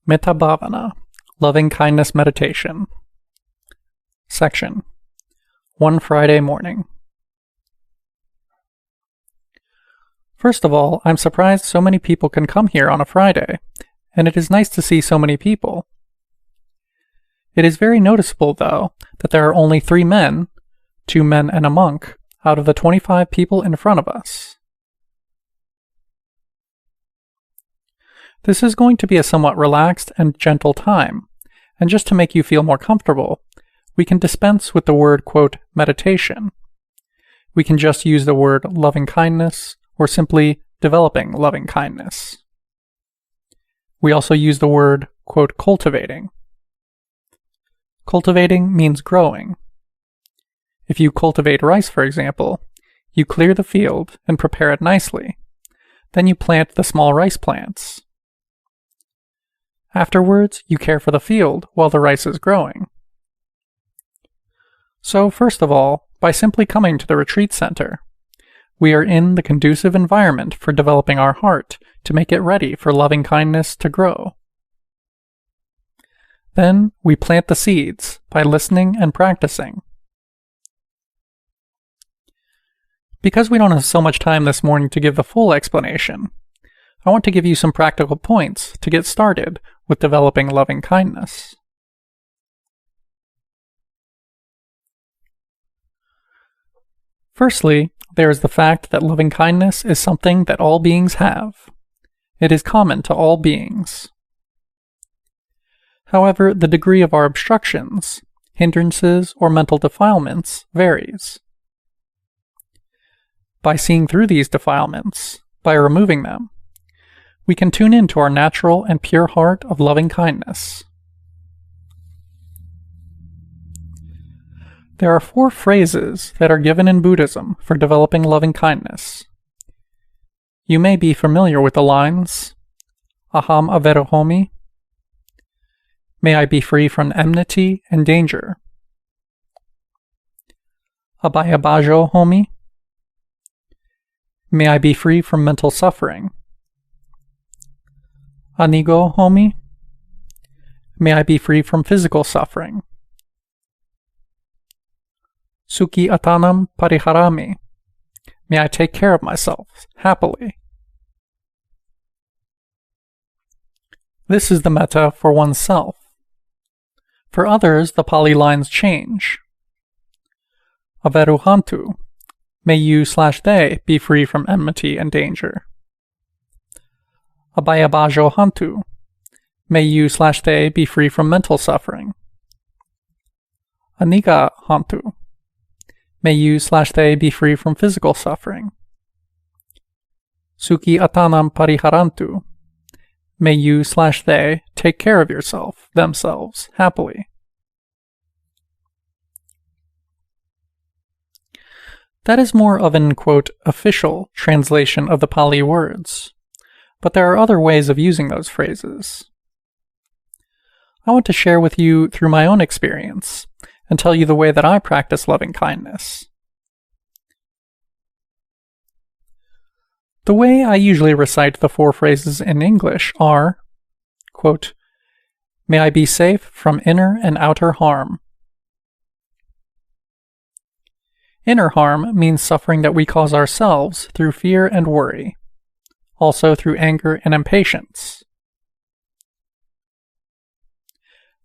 Metta Bhavana, Loving Kindness Meditation. Section. One Friday morning. First of all, I'm surprised so many people can come here on a Friday, and it is nice to see so many people. It is very noticeable, though, that there are only 3 men, 2 men and a monk, out of the 25 people in front of us. This is going to be a somewhat relaxed and gentle time, and just to make you feel more comfortable, we can dispense with the word, quote, meditation. We can just use the word loving kindness, or simply developing loving kindness. We also use the word, quote, cultivating. Cultivating means growing. If you cultivate rice, for example, you clear the field and prepare it nicely. Then you plant the small rice plants. Afterwards, you care for the field while the rice is growing. So, first of all, by simply coming to the retreat center, we are in the conducive environment for developing our heart to make it ready for loving kindness to grow. Then, we plant the seeds by listening and practicing. Because we don't have so much time this morning to give the full explanation, I want to give you some practical points to get started with developing loving kindness. Firstly, there is the fact that loving kindness is something that all beings have. It is common to all beings. However, the degree of our obstructions, hindrances, or mental defilements varies. By seeing through these defilements, by removing them, we can tune into our natural and pure heart of loving kindness. There are 4 phrases that are given in Buddhism for developing loving kindness. You may be familiar with the lines, Aham averohomi, may I be free from enmity and danger. Abhaya homi, may I be free from mental suffering. Anigo homi, may I be free from physical suffering. Sukhi atanam pariharami, may I take care of myself happily. This is the metta for oneself. For others, the Pali lines change. Averuhantu, may you/they be free from enmity and danger. Abhaya hantu, may you/they be free from mental suffering. Aniga hantu, may you/they be free from physical suffering. Sukhi atanam pariharantu, may you/they take care of themselves, happily. That is more of an, quote, official translation of the Pali words, but there are other ways of using those phrases. I want to share with you through my own experience and tell you the way that I practice loving kindness. The way I usually recite the 4 phrases in English are, quote, may I be safe from inner and outer harm. Inner harm means suffering that we cause ourselves through fear and worry, also through anger and impatience.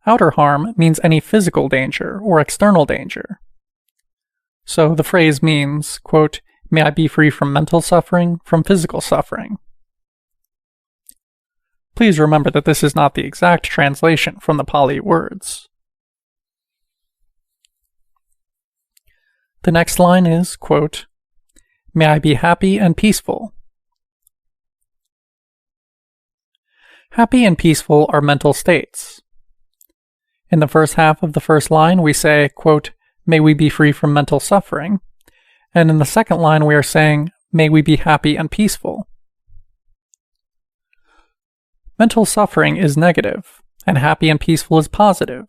Outer harm means any physical danger or external danger. So the phrase means, quote, may I be free from mental suffering, from physical suffering. Please remember that this is not the exact translation from the Pali words. The next line is, quote, may I be happy and peaceful. Happy and peaceful are mental states. In the first half of the first line, we say, quote, may we be free from mental suffering. And in the second line, we are saying, may we be happy and peaceful. Mental suffering is negative, and happy and peaceful is positive.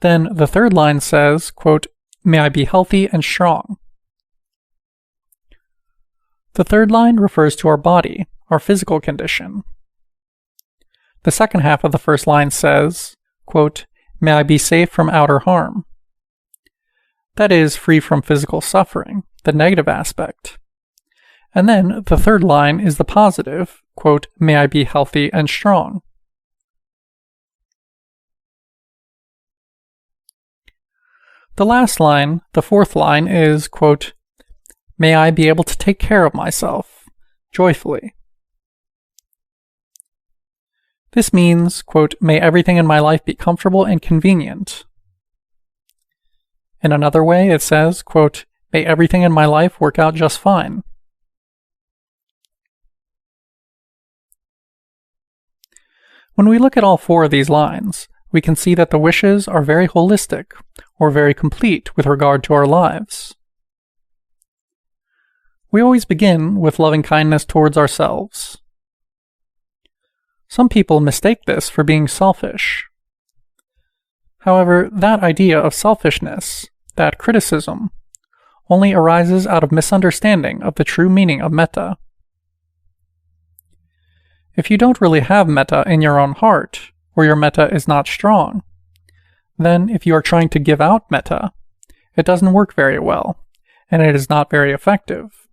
Then the third line says, quote, may I be healthy and strong. The third line refers to our body, our physical condition. The second half of the first line says, quote, "May I be safe from outer harm." That is, free from physical suffering, the negative aspect. And then the third line is the positive, quote, "May I be healthy and strong." The last line, the fourth line, is, quote, "May I be able to take care of myself, joyfully." This means, quote, "May everything in my life be comfortable and convenient." In another way, it says, quote, "May everything in my life work out just fine." When we look at all four of these lines, we can see that the wishes are very holistic, or very complete with regard to our lives. We always begin with loving kindness towards ourselves. Some people mistake this for being selfish. However, that idea of selfishness, that criticism, only arises out of misunderstanding of the true meaning of metta. If you don't really have metta in your own heart, or your metta is not strong, then if you are trying to give out metta, it doesn't work very well, and it is not very effective.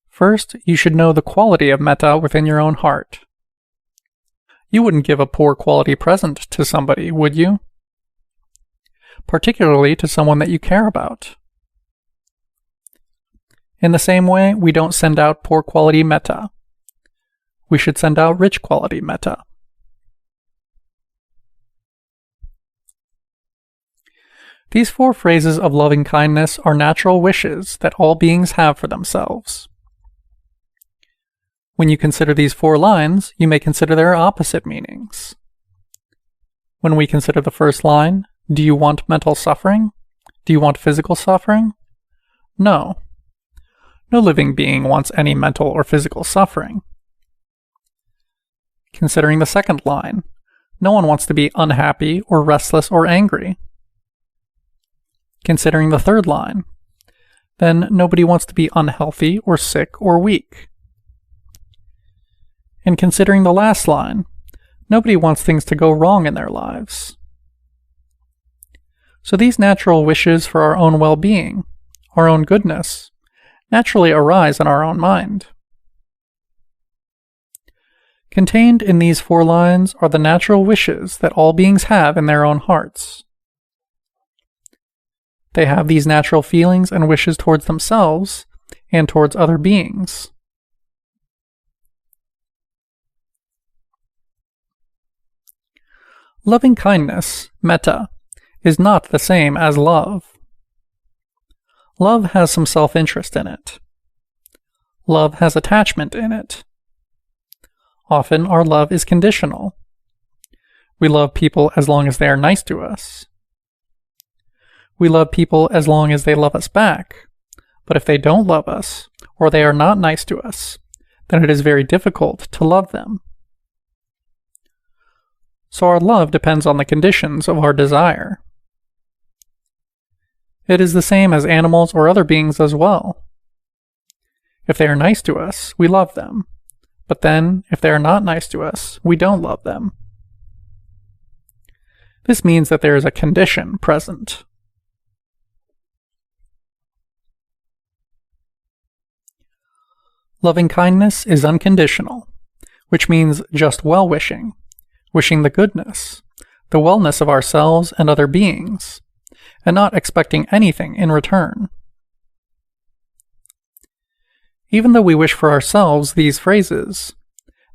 First, you should know the quality of metta within your own heart. You wouldn't give a poor quality present to somebody, would you? Particularly to someone that you care about. In the same way, we don't send out poor quality metta. We should send out rich quality metta. These four phrases of loving kindness are natural wishes that all beings have for themselves. When you consider these four lines, you may consider their opposite meanings. When we consider the first line, do you want mental suffering? Do you want physical suffering? No. No living being wants any mental or physical suffering. Considering the second line, no one wants to be unhappy or restless or angry. Considering the third line, then nobody wants to be unhealthy or sick or weak. And considering the last line, nobody wants things to go wrong in their lives. So these natural wishes for our own well-being, our own goodness, naturally arise in our own mind. Contained in these four lines are the natural wishes that all beings have in their own hearts. They have these natural feelings and wishes towards themselves and towards other beings. Loving kindness, metta, is not the same as love. Love has some self-interest in it. Love has attachment in it. Often our love is conditional. We love people as long as they are nice to us. We love people as long as they love us back. But if they don't love us, or they are not nice to us, then it is very difficult to love them. So our love depends on the conditions of our desire. It is the same as animals or other beings as well. If they are nice to us, we love them. But then, if they are not nice to us, we don't love them. This means that there is a condition present. Loving kindness is unconditional, which means just well-wishing, wishing the goodness, the wellness of ourselves and other beings, and not expecting anything in return. Even though we wish for ourselves these phrases,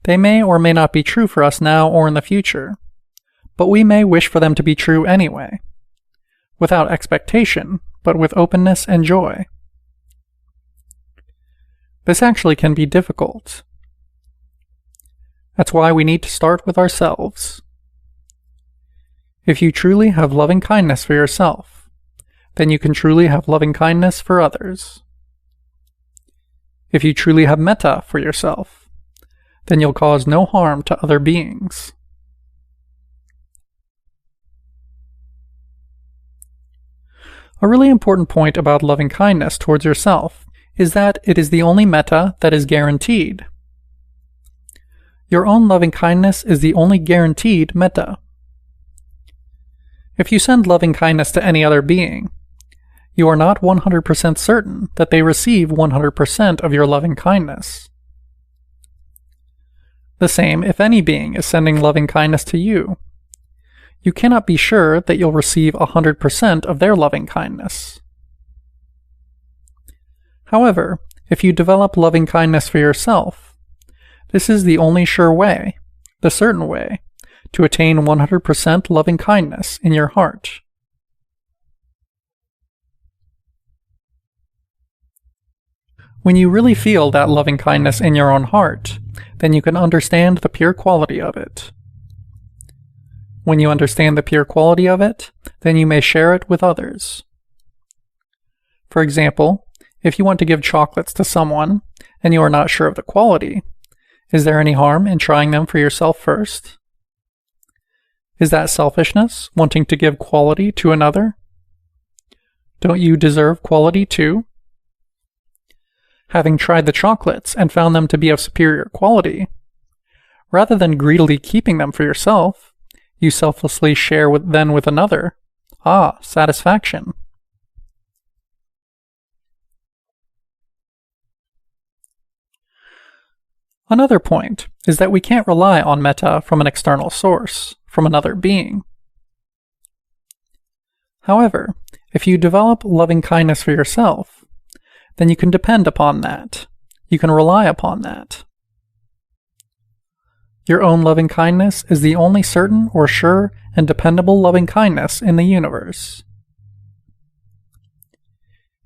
they may or may not be true for us now or in the future, but we may wish for them to be true anyway, without expectation, but with openness and joy. This actually can be difficult. That's why we need to start with ourselves. If you truly have loving kindness for yourself, then you can truly have loving kindness for others. If you truly have metta for yourself, then you'll cause no harm to other beings. A really important point about loving kindness towards yourself is that it is the only metta that is guaranteed. Your own loving-kindness is the only guaranteed metta. If you send loving-kindness to any other being, you are not 100% certain that they receive 100% of your loving-kindness. The same if any being is sending loving-kindness to you. You cannot be sure that you'll receive 100% of their loving-kindness. However, if you develop loving-kindness for yourself, this is the only sure way, the certain way, to attain 100% loving-kindness in your heart. When you really feel that loving-kindness in your own heart, then you can understand the pure quality of it. When you understand the pure quality of it, then you may share it with others. For example, if you want to give chocolates to someone, and you are not sure of the quality, is there any harm in trying them for yourself first? Is that selfishness, wanting to give quality to another? Don't you deserve quality too? Having tried the chocolates and found them to be of superior quality, rather than greedily keeping them for yourself, you selflessly share them with another. Ah, satisfaction. Another point is that we can't rely on metta from an external source, from another being. However, if you develop loving-kindness for yourself, then you can depend upon that. You can rely upon that. Your own loving-kindness is the only certain or sure and dependable loving-kindness in the universe.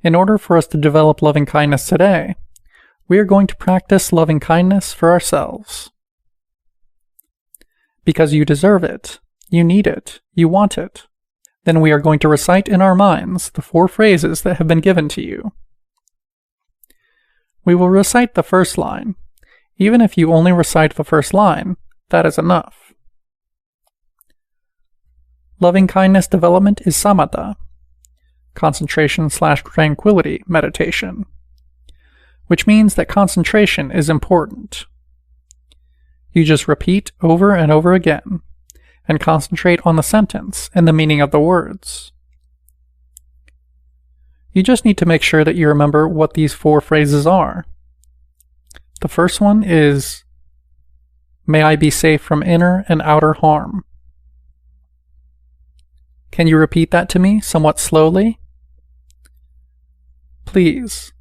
In order for us to develop loving-kindness today, we are going to practice loving-kindness for ourselves. Because you deserve it, you need it, you want it, then we are going to recite in our minds the 4 phrases that have been given to you. We will recite the first line. Even if you only recite the first line, that is enough. Loving-kindness development is samatha, concentration/tranquility meditation, which means that concentration is important. You just repeat over and over again, and concentrate on the sentence and the meaning of the words. You just need to make sure that you remember what these 4 phrases are. The first one is, "May I be safe from inner and outer harm." Can you repeat that to me somewhat slowly? Please.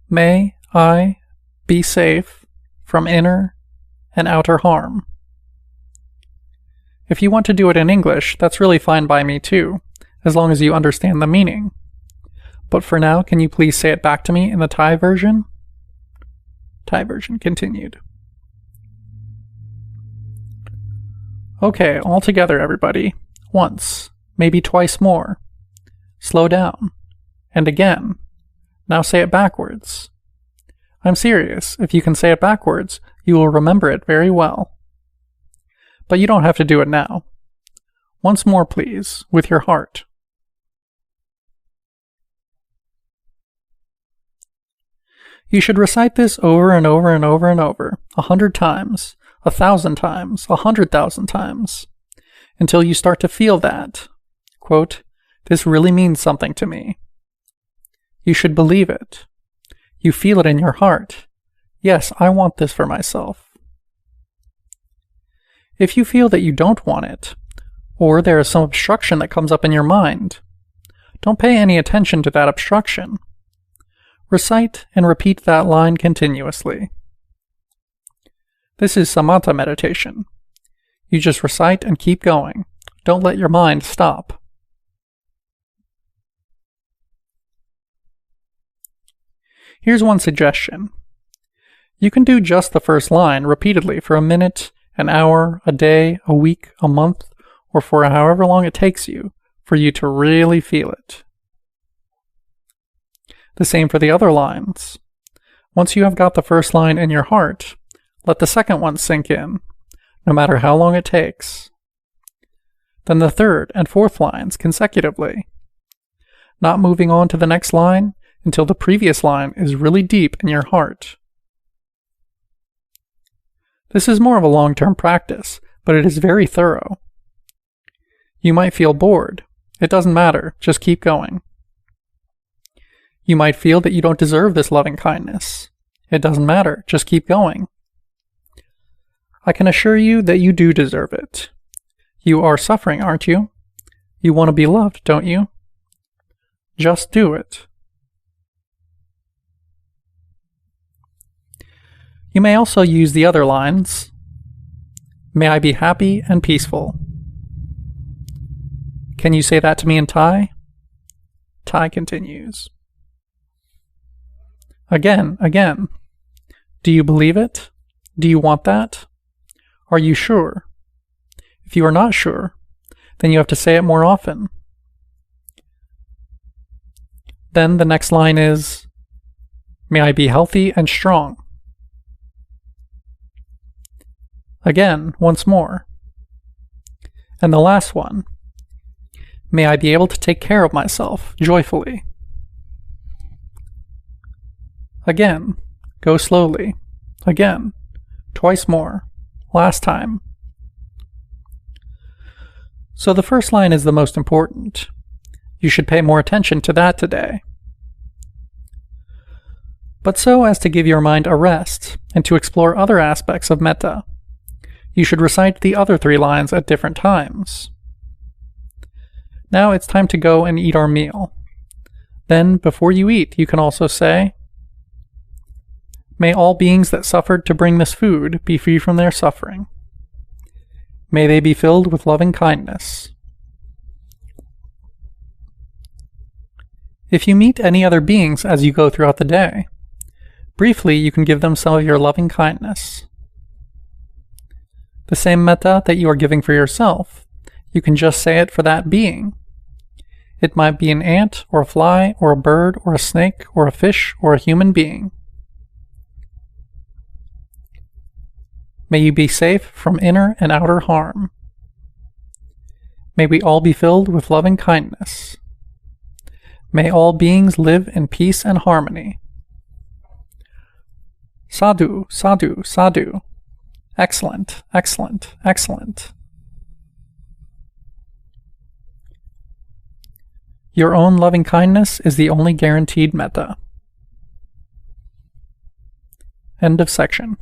May I be safe from inner and outer harm. If you want to do it in English, that's really fine by me too, as long as you understand the meaning. But for now, can you please say it back to me in the Thai version? Thai version continued. Okay, all together everybody. Once, maybe twice more. Slow down. And again. Now say it backwards. I'm serious. If you can say it backwards, you will remember it very well. But you don't have to do it now. Once more, please, with your heart. You should recite this over and over and over and over, 100 times, 1,000 times, 100,000 times, until you start to feel that, quote, "This really means something to me." You should believe it. You feel it in your heart. Yes, I want this for myself. If you feel that you don't want it, or there is some obstruction that comes up in your mind, don't pay any attention to that obstruction. Recite and repeat that line continuously. This is samatha meditation. You just recite and keep going. Don't let your mind stop. Here's one suggestion. You can do just the first line repeatedly for a minute, an hour, a day, a week, a month, or for however long it takes you for you to really feel it. The same for the other lines. Once you have got the first line in your heart, let the second one sink in, no matter how long it takes. Then the third and fourth lines consecutively. Not moving on to the next line, until the previous line is really deep in your heart. This is more of a long-term practice, but it is very thorough. You might feel bored. It doesn't matter, just keep going. You might feel that you don't deserve this loving kindness. It doesn't matter, just keep going. I can assure you that you do deserve it. You are suffering, aren't you? You want to be loved, don't you? Just do it. You may also use the other lines. May I be happy and peaceful. Can you say that to me in Thai? Thai continues. Again. Do you believe it? Do you want that? Are you sure? If you are not sure, then you have to say it more often. Then the next line is, may I be healthy and strong. Again, once more. And the last one, may I be able to take care of myself joyfully. Again, go slowly. Again, twice more. Last time. So the first line is the most important. You should pay more attention to that today. But so as to give your mind a rest and to explore other aspects of metta, you should recite the other 3 lines at different times. Now it's time to go and eat our meal. Then, before you eat, you can also say, may all beings that suffered to bring this food be free from their suffering. May they be filled with loving kindness. If you meet any other beings as you go throughout the day, briefly you can give them some of your loving kindness. The same metta that you are giving for yourself, you can just say it for that being. It might be an ant, or a fly, or a bird, or a snake, or a fish, or a human being. May you be safe from inner and outer harm. May we all be filled with loving kindness. May all beings live in peace and harmony. Sadhu, sadhu, sadhu. Excellent, excellent, excellent. Your own loving kindness is the only guaranteed metta. End of section.